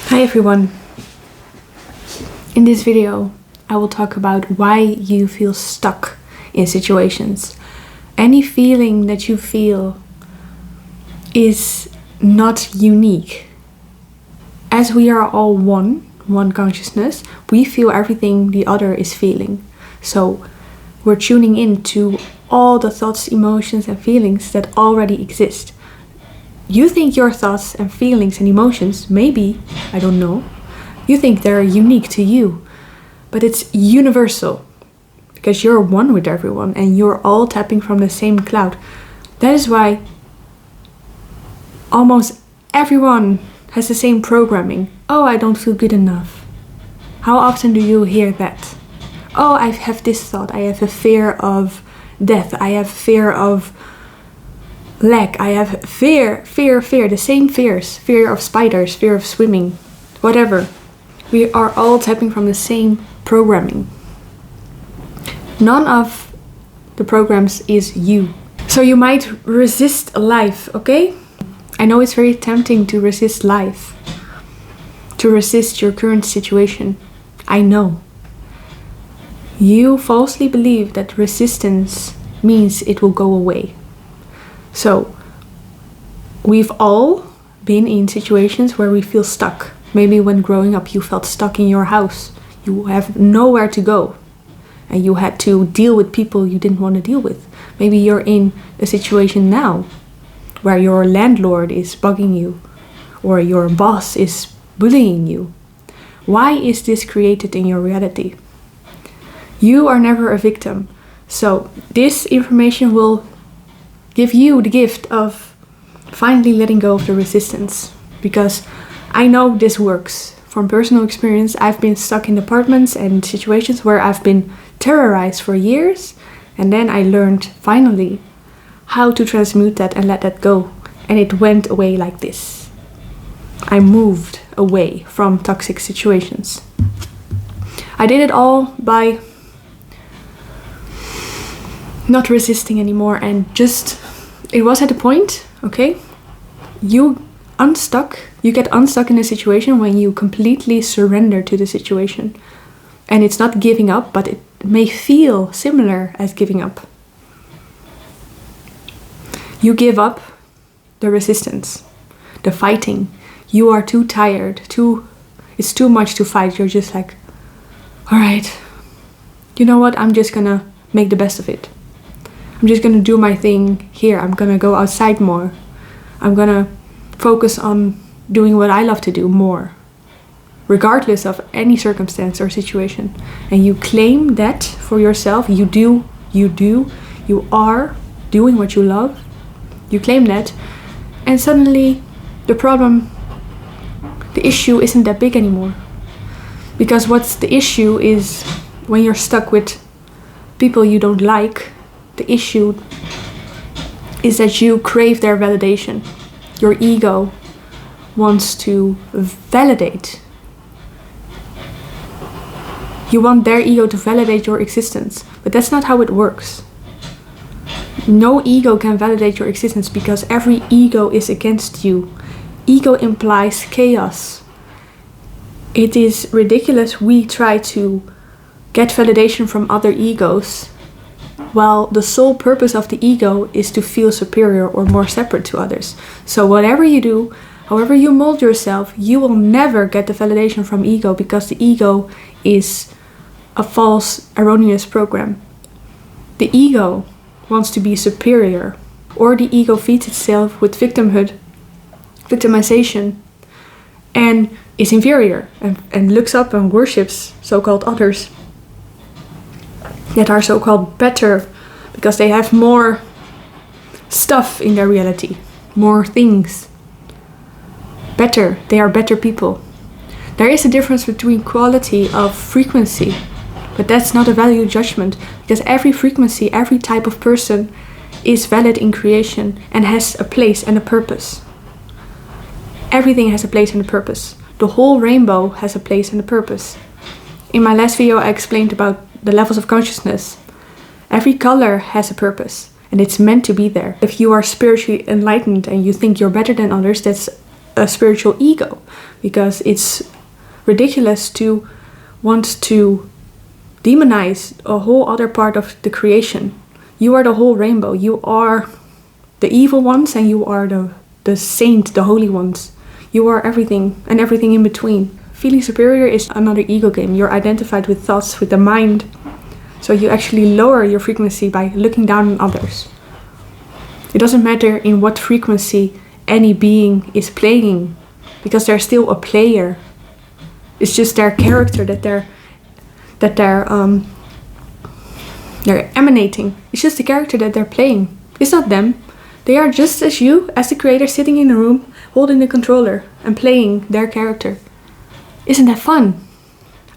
Hi everyone. In this video I will talk about why you feel stuck in situations. Any feeling that you feel is not unique. As we are all one consciousness, we feel everything the other is feeling. So we're tuning in to all the thoughts, emotions and feelings that already exist. You think your thoughts and feelings and emotions, maybe, I don't know, you think they're unique to you, but it's universal because you're one with everyone and you're all tapping from the same cloud. That is why almost everyone has the same programming. Oh, I don't feel good enough. How often do you hear that? Oh, I have this thought. I have a fear of death. I have fear of lack. I have fear, the same fears. Fear of spiders, fear of swimming, whatever. We are all tapping from the same programming. None of the programs is you. So you might resist life, okay? I know it's very tempting to resist life, to resist your current situation. I know. You falsely believe that resistance means it will go away. So, we've all been in situations where we feel stuck. Maybe when growing up you felt stuck in your house. You have nowhere to go. And you had to deal with people you didn't want to deal with. Maybe you're in a situation now where your landlord is bugging you. Or your boss is bullying you. Why is this created in your reality? You are never a victim. So, this information will give you the gift of finally letting go of the resistance, because I know this works. From personal experience, I've been stuck in apartments and situations where I've been terrorized for years, and then I learned finally how to transmute that and let that go, and it went away like this. I moved away from toxic situations. I did it all by not resisting anymore and just, it was at a point, okay, you get unstuck in a situation when you completely surrender to the situation. And it's not giving up, but it may feel similar as giving up. You give up the resistance, the fighting. You are too tired, it's too much to fight. You're just like, all right, you know what, I'm just gonna make the best of it. I'm just gonna do my thing here. I'm gonna go outside more. I'm gonna focus on doing what I love to do more, regardless of any circumstance or situation. And you claim that for yourself. You are doing what you love. You claim that, and suddenly the issue isn't that big anymore. Because what's the issue is when you're stuck with people you don't like. The issue is that you crave their validation. Your ego wants to validate. You want their ego to validate your existence, but that's not how it works. No ego can validate your existence because every ego is against you. Ego implies chaos. It is ridiculous we try to get validation from other egos, while the sole purpose of the ego is to feel superior or more separate to others. So whatever you do, however you mold yourself, you will never get the validation from ego, because the ego is a false, erroneous program. The ego wants to be superior, or the ego feeds itself with victimization, and is inferior and looks up and worships so-called others that are so-called better because they have more stuff in their reality, more things. Better, they are better people. There is a difference between quality of frequency, but that's not a value judgment, because every frequency, every type of person is valid in creation and has a place and a purpose. Everything has a place and a purpose. The whole rainbow has a place and a purpose. In my last video I explained about the levels of consciousness. Every color has a purpose and it's meant to be there. If you are spiritually enlightened and you think you're better than others, that's a spiritual ego. because it's ridiculous to want to demonize a whole other part of the creation. You are the whole rainbow. You are the evil ones and you are the saint, the holy ones. You are everything and everything in between. Feeling superior is another ego game. You're identified with thoughts, with the mind. So you actually lower your frequency by looking down on others. It doesn't matter in what frequency any being is playing, because they're still a player. It's just their character that they're emanating. It's just the character that they're playing. It's not them. They are just as you, as the creator, sitting in a room, holding the controller and playing their character. Isn't that fun?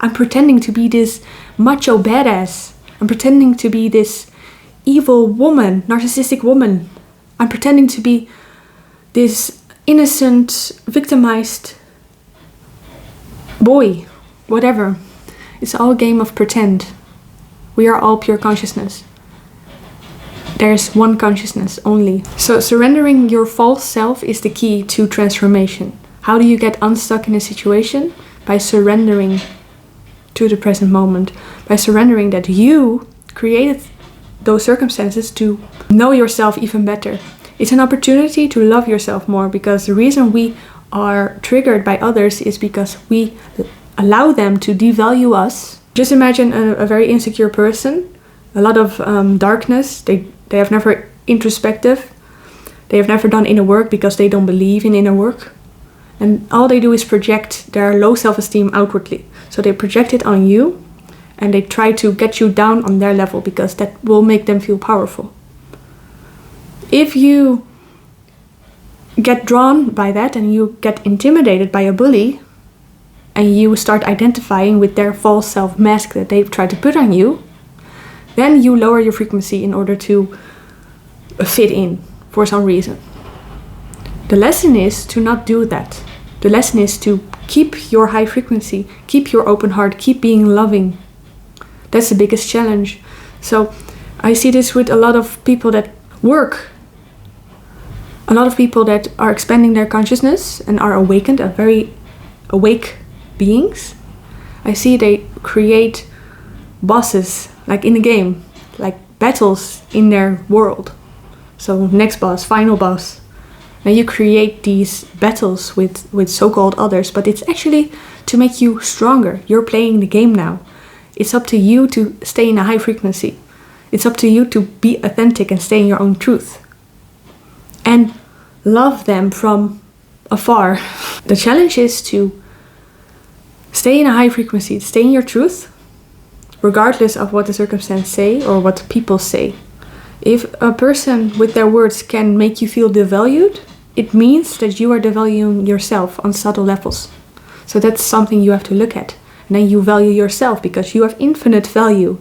I'm pretending to be this macho badass. I'm pretending to be this evil woman, narcissistic woman. I'm pretending to be this innocent, victimized boy, whatever. It's all a game of pretend. We are all pure consciousness. There's one consciousness only. So surrendering your false self is the key to transformation. How do you get unstuck in a situation? By surrendering to the present moment. By surrendering that you created those circumstances to know yourself even better. It's an opportunity to love yourself more, because the reason we are triggered by others is because we allow them to devalue us. Just imagine a very insecure person, a lot of darkness. They have never introspective. They have never done inner work because they don't believe in inner work. And all they do is project their low self-esteem outwardly. So they project it on you and they try to get you down on their level because that will make them feel powerful. If you get drawn by that and you get intimidated by a bully and you start identifying with their false self mask that they've tried to put on you, then you lower your frequency in order to fit in for some reason. The lesson is to not do that. The lesson is to keep your high frequency, keep your open heart, keep being loving. That's the biggest challenge. So I see this with a lot of people that work. A lot of people that are expanding their consciousness and are awakened, are very awake beings. I see they create bosses, like in a game, like battles in their world. So next boss, final boss. Now you create these battles with so-called others, but it's actually to make you stronger. You're playing the game now. It's up to you to stay in a high frequency. It's up to you to be authentic and stay in your own truth. And love them from afar. The challenge is to stay in a high frequency, stay in your truth, regardless of what the circumstances say or what people say. If a person with their words can make you feel devalued, it means that you are devaluing yourself on subtle levels. So that's something you have to look at. And then you value yourself because you have infinite value,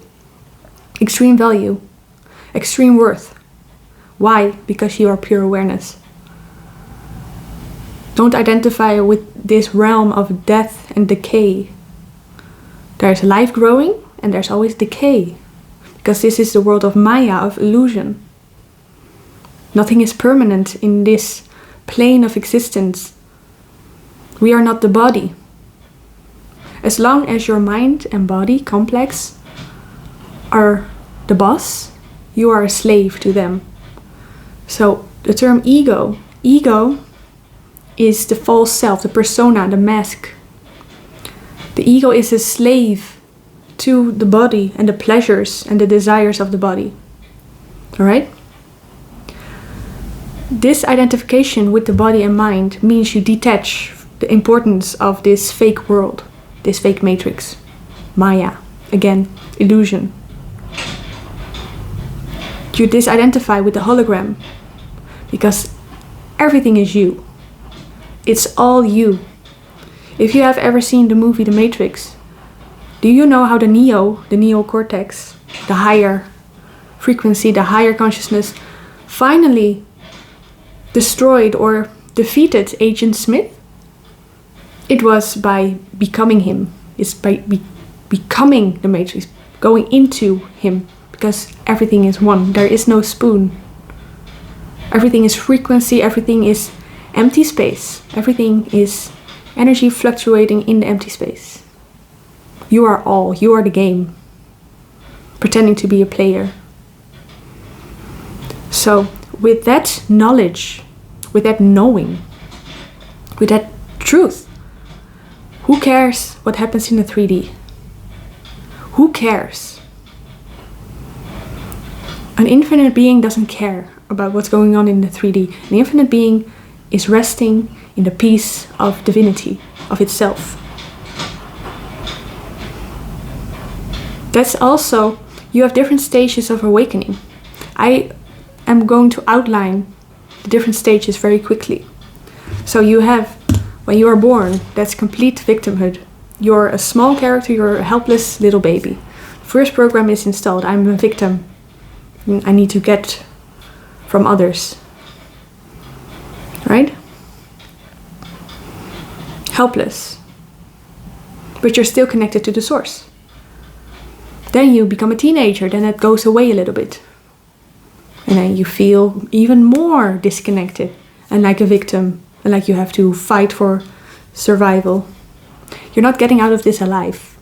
extreme worth. Why? Because you are pure awareness. Don't identify with this realm of death and decay. There's life growing and there's always decay. Because this is the world of Maya, of illusion. Nothing is permanent in this plane of existence. We are not the body. As long as your mind and body complex are the boss, you are a slave to them. So the term ego is the false self, the persona, the mask. The ego is a slave to the body and the pleasures and the desires of the body. Alright? This identification with the body and mind means you detach the importance of this fake world, this fake matrix. Maya, again, illusion. You disidentify with the hologram because everything is you. It's all you. If you have ever seen the movie The Matrix, do you know how the neocortex, the higher frequency, the higher consciousness, finally destroyed or defeated Agent Smith? It was by becoming him. It's by becoming the Matrix, going into him, because everything is one. There is no spoon. Everything is frequency, everything is empty space. Everything is energy fluctuating in the empty space. You are all, you are the game, pretending to be a player. So with that knowledge, with that knowing, with that truth, who cares what happens in the 3D? Who cares? An infinite being doesn't care about what's going on in the 3D. An infinite being is resting in the peace of divinity, of itself. That's also, you have different stages of awakening. I am going to outline the different stages very quickly. So you have, when you are born, that's complete victimhood. You're a small character, you're a helpless little baby. First program is installed, I'm a victim. I need to get from others. Right? Helpless. But you're still connected to the source. Then you become a teenager, then that goes away a little bit. And then you feel even more disconnected and like a victim and like you have to fight for survival. You're not getting out of this alive.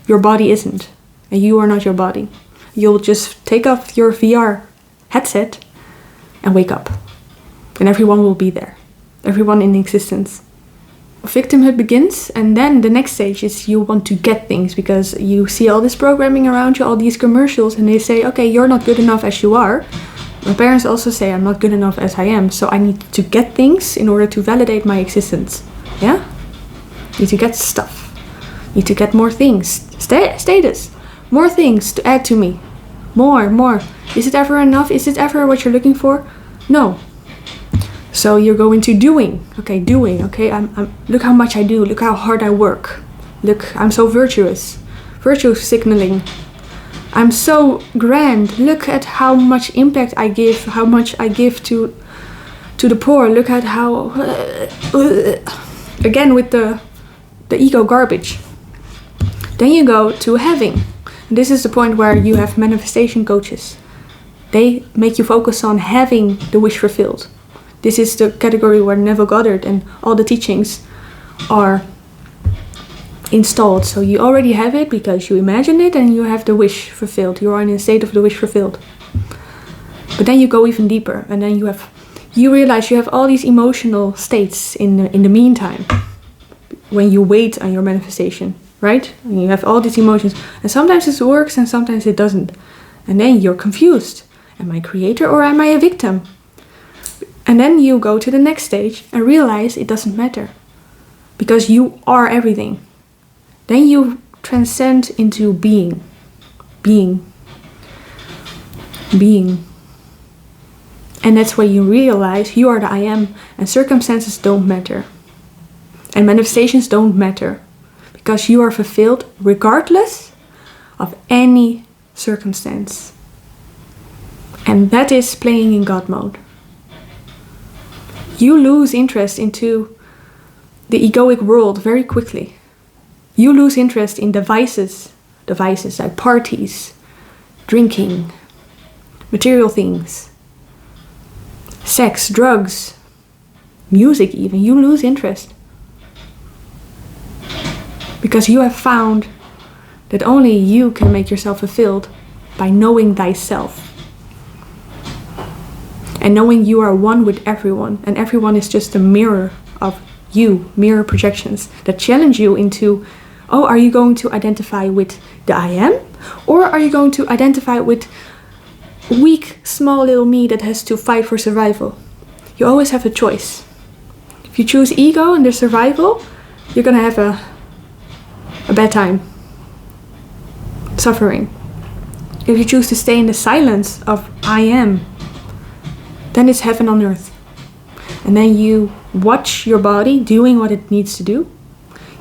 Your body isn't, and you are not your body. You'll just take off your VR headset and wake up. And everyone will be there. Everyone in existence. Victimhood begins, and then the next stage is you want to get things because you see all this programming around you, all these commercials, and they say, okay, you're not good enough as you are. My parents also say I'm not good enough as I am, so I need to get things in order to validate my existence. Yeah? Need to get stuff. Need to get more things. Status. More things to add to me. More. Is it ever enough? Is it ever what you're looking for? No. So you're going to doing. Okay, doing. Okay, I'm look how much I do. Look how hard I work. Look, I'm so virtuous. Virtue signaling. I'm so grand. Look at how much impact I give. How much I give to the poor. Look at how again with the ego garbage. Then you go to having. This is the point where you have manifestation coaches. They make you focus on having the wish fulfilled. This is the category where Neville Goddard and all the teachings are installed. So you already have it because you imagine it and you have the wish fulfilled. You are in a state of the wish fulfilled. But then you go even deeper and then you realize you have all these emotional states in the meantime when you wait on your manifestation, right? And you have all these emotions and sometimes it works and sometimes it doesn't. And then you're confused. Am I a creator or am I a victim? And then you go to the next stage and realize it doesn't matter because you are everything. Then you transcend into being. And that's when you realize you are the I am and circumstances don't matter. And manifestations don't matter because you are fulfilled regardless of any circumstance. And that is playing in God mode. You lose interest into the egoic world very quickly. You lose interest in devices like parties, drinking, material things, sex, drugs, music even. You lose interest. Because you have found that only you can make yourself fulfilled by knowing thyself. And knowing you are one with everyone, and everyone is just a mirror of you, mirror projections that challenge you into, oh, are you going to identify with the I am? Or are you going to identify with weak, small little me that has to fight for survival? You always have a choice. If you choose ego and the survival, you're gonna have a bad time. Suffering. If you choose to stay in the silence of I am, then it's heaven on earth. And then you watch your body doing what it needs to do.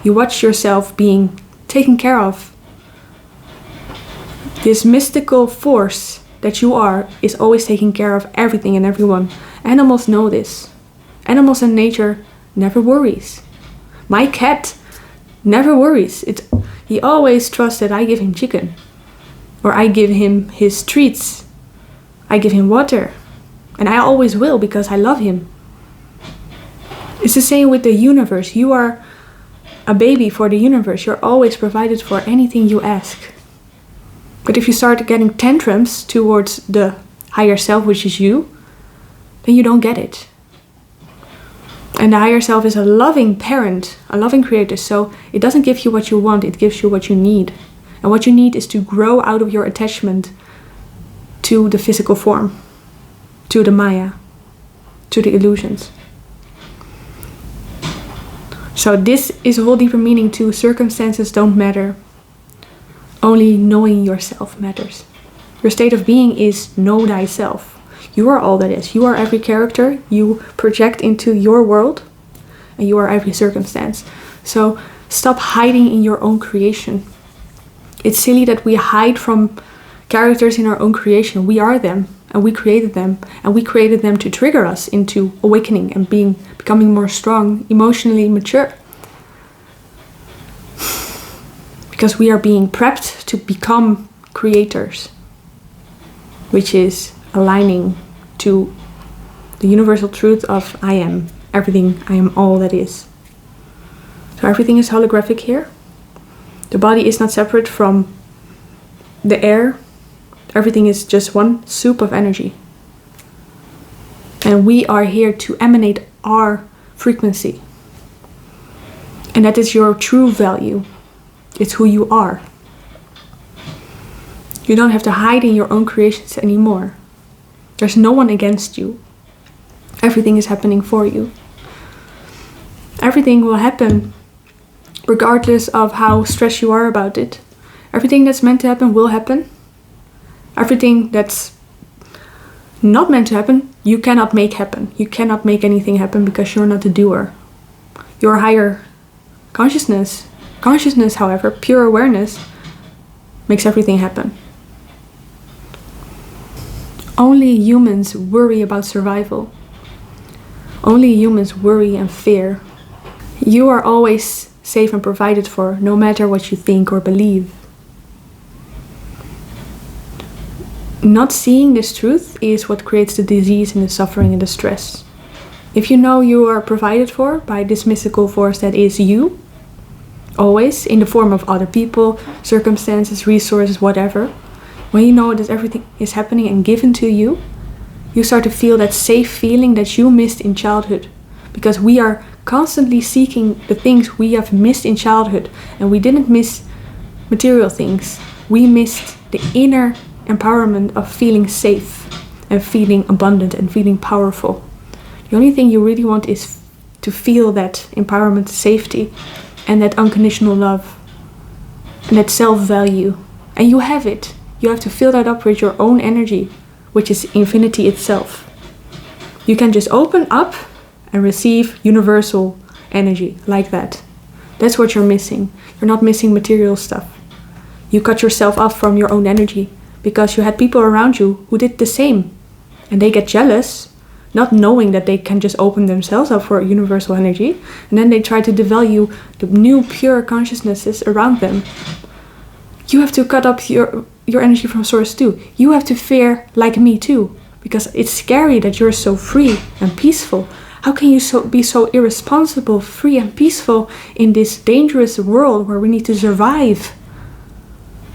You watch yourself being taken care of. This mystical force that you are is always taking care of everything and everyone. Animals know this. Animals in nature never worries. My cat never worries. He always trusts that I give him chicken. Or I give him his treats. I give him water. And I always will because I love him. It's the same with the universe. You are a baby for the universe. You're always provided for anything you ask. But if you start getting tantrums towards the higher self, which is you, then you don't get it. And the higher self is a loving parent, a loving creator. So it doesn't give you what you want, it gives you what you need. And what you need is to grow out of your attachment to the physical form, to the Maya, to the illusions. So this is a whole deeper meaning to circumstances don't matter. Only knowing yourself matters. Your state of being is know thyself. You are all that is. You are every character you project into your world, and you are every circumstance. So stop hiding in your own creation. It's silly that we hide from characters in our own creation. We are them, and we created them to trigger us into awakening and becoming more strong, emotionally mature. Because we are being prepped to become creators, which is aligning to the universal truth of I am everything, I am all that is. So everything is holographic here. The body is not separate from the air. Everything is just one soup of energy. And we are here to emanate our frequency. And that is your true value. It's who you are. You don't have to hide in your own creations anymore. There's no one against you. Everything is happening for you. Everything will happen regardless of how stressed you are about it. Everything that's meant to happen will happen. Everything that's not meant to happen, you cannot make happen. You cannot make anything happen because you're not the doer. Your higher consciousness, however, pure awareness, makes everything happen. Only humans worry about survival. Only humans worry and fear. You are always safe and provided for, no matter what you think or believe. Not seeing this truth is what creates the disease and the suffering and the stress. If you know you are provided for by this mystical force that is you, always in the form of other people, circumstances, resources, whatever, when you know that everything is happening and given to you, you start to feel that safe feeling that you missed in childhood. Because we are constantly seeking the things we have missed in childhood. And we didn't miss material things. We missed the inner empowerment of feeling safe and feeling abundant and feeling powerful. The only thing you really want is to feel that empowerment, safety, and that unconditional love, and that self-value. And you have it. You have to fill that up with your own energy, which is infinity itself. You can just open up and receive universal energy like that. That's what you're missing. You're not missing material stuff. You cut yourself off from your own energy because you had people around you who did the same. And they get jealous, not knowing that they can just open themselves up for universal energy. And then they try to devalue the new pure consciousnesses around them. You have to cut up your energy from source too. You have to fear like me too. Because it's scary that you're so free and peaceful. How can you be so irresponsible, free and peaceful in this dangerous world where we need to survive?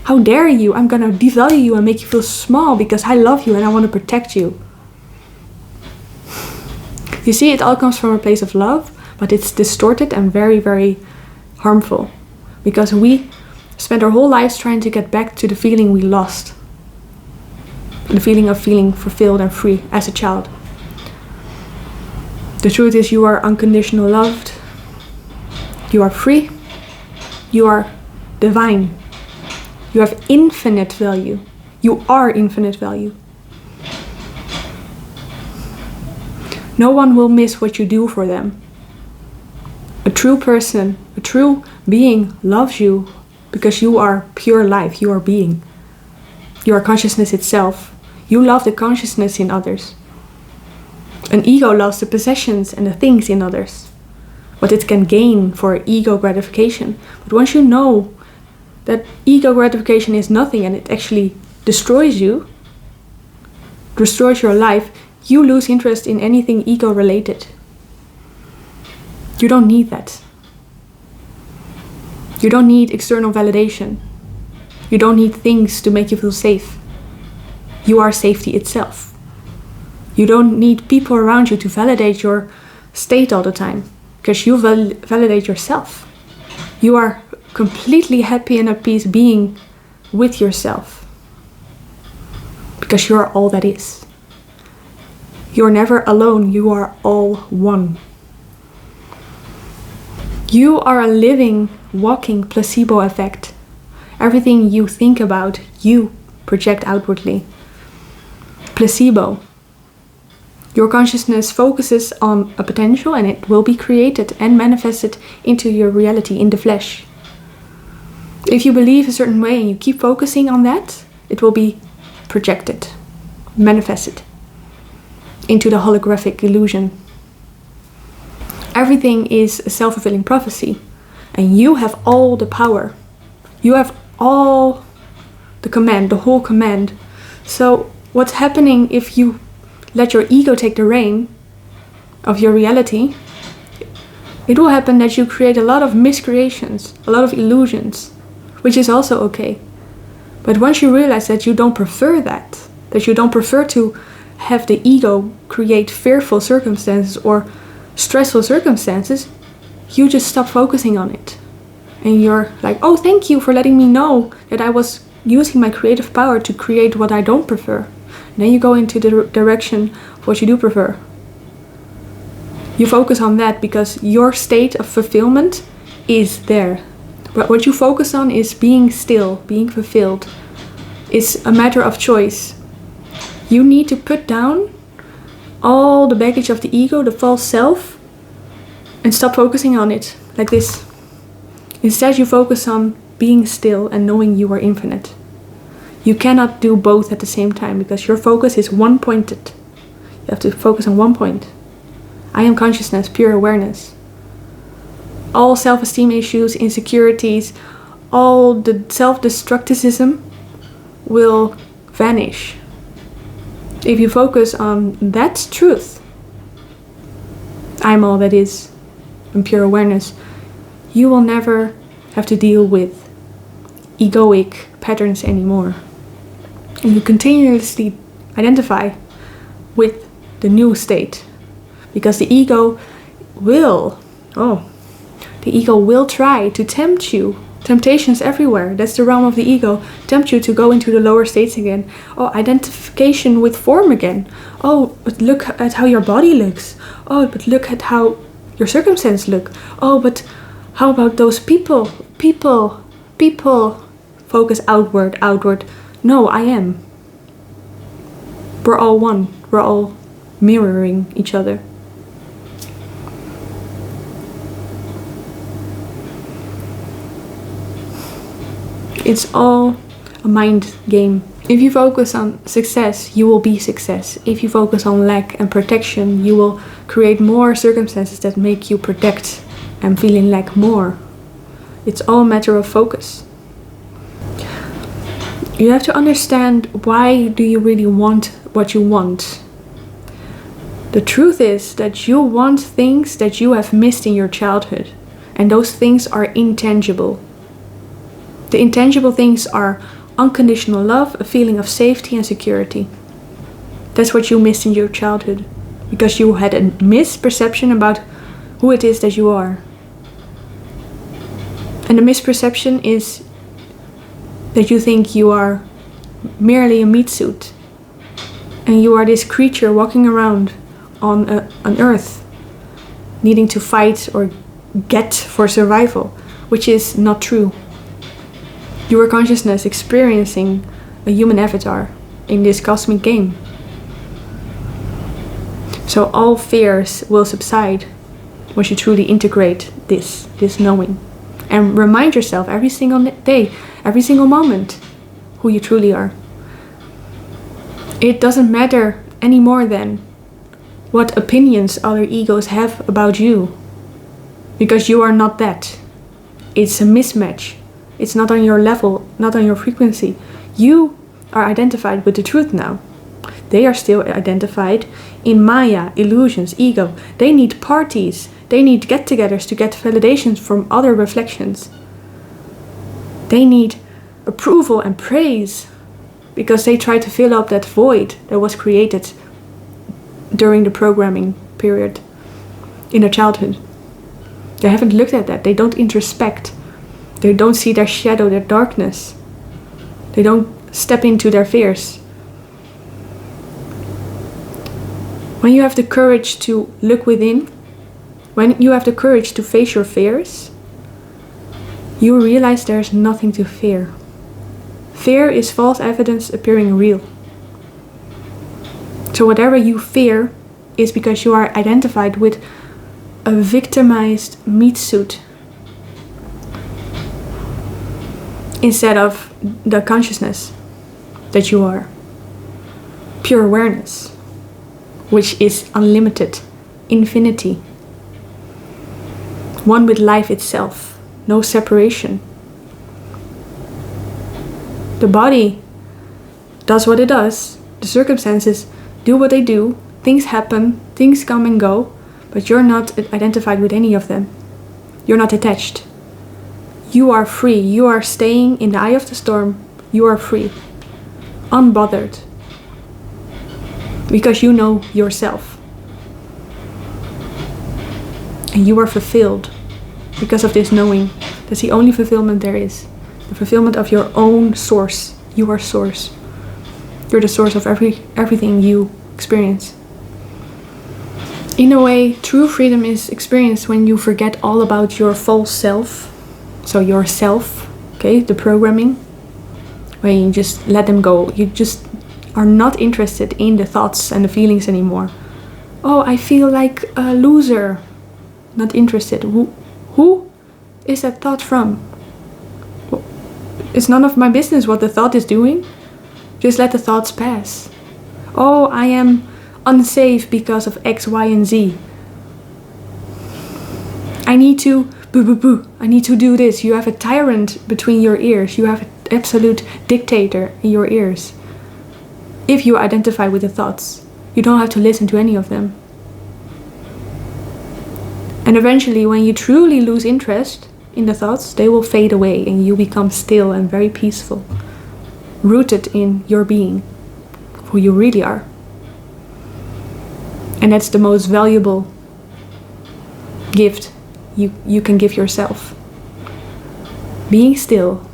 How dare you? I'm gonna devalue you and make you feel small because I love you and I want to protect you. You see, it all comes from a place of love, but it's distorted and very, very harmful. Because we spent our whole lives trying to get back to the feeling we lost. The feeling of feeling fulfilled and free as a child. The truth is you are unconditional loved. You are free. You are divine. You have infinite value. You are infinite value. No one will miss what you do for them. A true person, a true being loves you because you are pure life. You are being. You are consciousness itself. You love the consciousness in others. An ego loves the possessions and the things in others, what it can gain for ego gratification. But once you know that ego gratification is nothing and it actually destroys you, destroys your life, you lose interest in anything ego related. You don't need that. You don't need external validation. You don't need things to make you feel safe. You are safety itself. You don't need people around you to validate your state all the time, because you validate yourself. You are completely happy and at peace being with yourself, because you are all that is. You're never alone, you are all one. You are a living, walking placebo effect. Everything you think about, you project outwardly. Placebo. Your consciousness focuses on a potential and it will be created and manifested into your reality in the flesh. If you believe a certain way and you keep focusing on that, it will be projected, manifested into the holographic illusion. Everything is a self-fulfilling prophecy, and you have all the power. You have all the command, the whole command. So what's happening if you let your ego take the reign of your reality? It will happen that you create a lot of miscreations, a lot of illusions, which is also okay. But once you realize that you don't prefer that you don't prefer to have the ego create fearful circumstances or stressful circumstances, you just stop focusing on it. And you're like, oh, thank you for letting me know that I was using my creative power to create what I don't prefer. And then you go into the direction of what you do prefer. You focus on that because your state of fulfillment is there. But what you focus on is being still, being fulfilled. It's a matter of choice. You need to put down all the baggage of the ego, the false self, and stop focusing on it like this. Instead, you focus on being still and knowing you are infinite. You cannot do both at the same time because your focus is one-pointed. You have to focus on one point. I am consciousness, pure awareness. All self-esteem issues, insecurities, all the self-destructivism will vanish. If you focus on that truth, I'm all that is, and pure awareness, you will never have to deal with egoic patterns anymore. And you continuously identify with the new state. Because the ego will try to tempt you. Temptations everywhere. That's the realm of the ego. Tempt you to go into the lower states again. Oh, identification with form again. Oh, but look at how your body looks. Oh, but look at how your circumstances look. Oh, but how about those people? People. Focus outward. No, I am. We're all one. We're all mirroring each other. It's all a mind game. If you focus on success, you will be success. If you focus on lack and protection, you will create more circumstances that make you protect and feel in lack more. It's all a matter of focus. You have to understand, why do you really want what you want? The truth is that you want things that you have missed in your childhood, and those things are intangible. The intangible things are unconditional love, a feeling of safety and security. That's what you missed in your childhood, because you had a misperception about who it is that you are. And the misperception is that you think you are merely a meat suit, and you are this creature walking around on earth, needing to fight or get for survival, which is not true. You are consciousness experiencing a human avatar in this cosmic game. So all fears will subside once you truly integrate this knowing. And remind yourself every single day, every single moment, who you truly are. It doesn't matter any more than what opinions other egos have about you, because you are not that. It's a mismatch. It's not on your level, not on your frequency. You are identified with the truth now. They are still identified in Maya, illusions, ego. They need parties. They need get-togethers to get validations from other reflections. They need approval and praise because they try to fill up that void that was created during the programming period in their childhood. They haven't looked at that. They don't introspect. They don't see their shadow, their darkness. They don't step into their fears. When you have the courage to look within, when you have the courage to face your fears, you realize there's nothing to fear. Fear is false evidence appearing real. So whatever you fear is because you are identified with a victimized meat suit instead of the consciousness that you are. Pure awareness, which is unlimited, infinity. One with life itself, no separation. The body does what it does, the circumstances do what they do, things happen, things come and go, but you're not identified with any of them. You're not attached. You are free. You are staying in the eye of the storm. You are free. Unbothered. Because you know yourself. And you are fulfilled because of this knowing. That's the only fulfillment there is. The fulfillment of your own source. You are source. You're the source of everything you experience. In a way, true freedom is experienced when you forget all about your false self. So yourself, okay, the programming. When you just let them go. You just are not interested in the thoughts and the feelings anymore. Oh, I feel like a loser. Not interested. Who is that thought from? It's none of my business what the thought is doing. Just let the thoughts pass. Oh, I am unsafe because of X, Y, and Z. I need to I need to do this. You have a tyrant between your ears. You have an absolute dictator in your ears. If you identify with the thoughts, you don't have to listen to any of them. And eventually, when you truly lose interest in the thoughts, they will fade away and you become still and very peaceful, rooted in your being, who you really are. And that's the most valuable gift you can give yourself. Being still,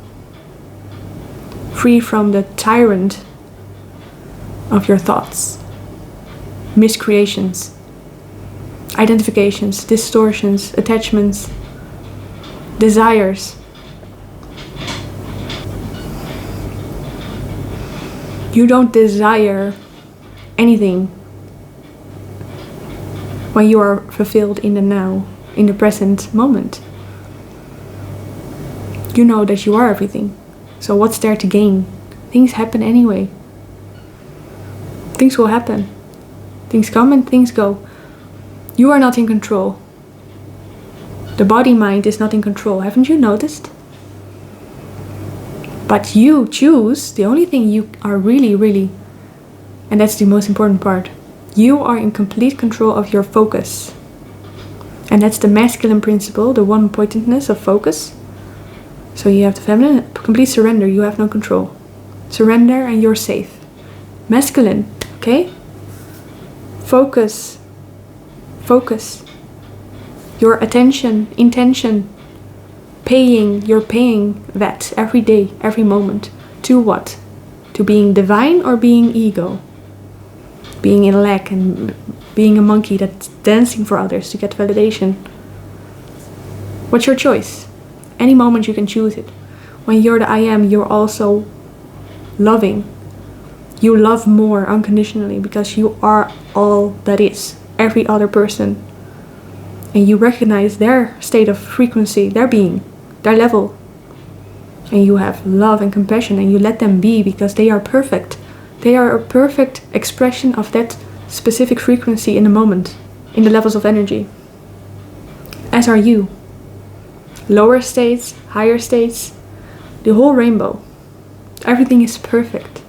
free from the tyrant of your thoughts, miscreations, identifications, distortions, attachments, desires. You don't desire anything when you are fulfilled in the now, in the present moment. You know that you are everything. So what's there to gain? Things happen anyway. Things will happen. Things come and things go. You are not in control. The body-mind is not in control. Haven't you noticed? But you choose. The only thing you are really, and that's the most important part, you are in complete control of your focus. And that's the masculine principle, the one-pointedness of focus. So you have the feminine, complete surrender, you have no control. Surrender and you're safe. Masculine, okay? Focus. Focus. Your attention, intention, you're paying that every day, every moment. To what? To being divine or being ego? Being in lack and being a monkey that's dancing for others to get validation. What's your choice? Any moment you can choose it. When you're the I am, you're also loving. You love more unconditionally because you are all that is. Every other person. And you recognize their state of frequency, their being, their level. And you have love and compassion and you let them be because they are perfect. They are a perfect expression of that specific frequency in the moment, in the levels of energy. As are you. Lower states, higher states, the whole rainbow. Everything is perfect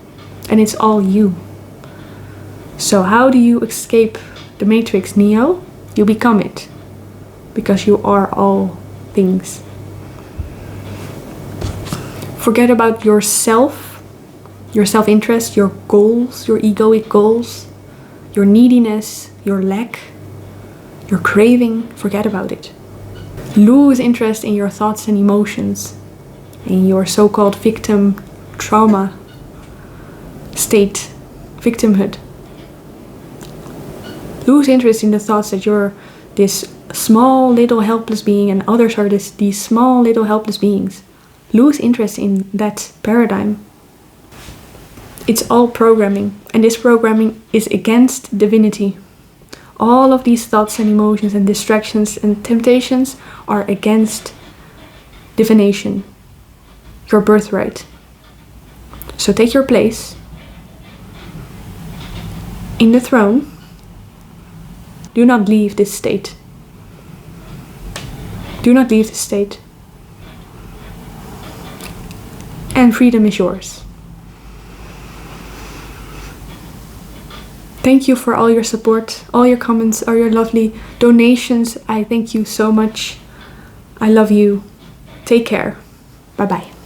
and it's all you. So how do you escape the matrix, Neo? You become it because you are all things. Forget about yourself, your self-interest, your goals, your egoic goals, your neediness, your lack, your craving. Forget about it. Lose interest in your thoughts and emotions, in your so-called victim trauma state, victimhood. Lose interest in the thoughts that you're this small little helpless being and others are these small little helpless beings. Lose interest in that paradigm. It's all programming, and this programming is against divinity. All of these thoughts and emotions and distractions and temptations are against divination, your birthright. So take your place in the throne. Do not leave this state. Do not leave this state. And freedom is yours. Thank you for all your support, all your comments, all your lovely donations. I thank you so much. I love you. Take care. Bye bye.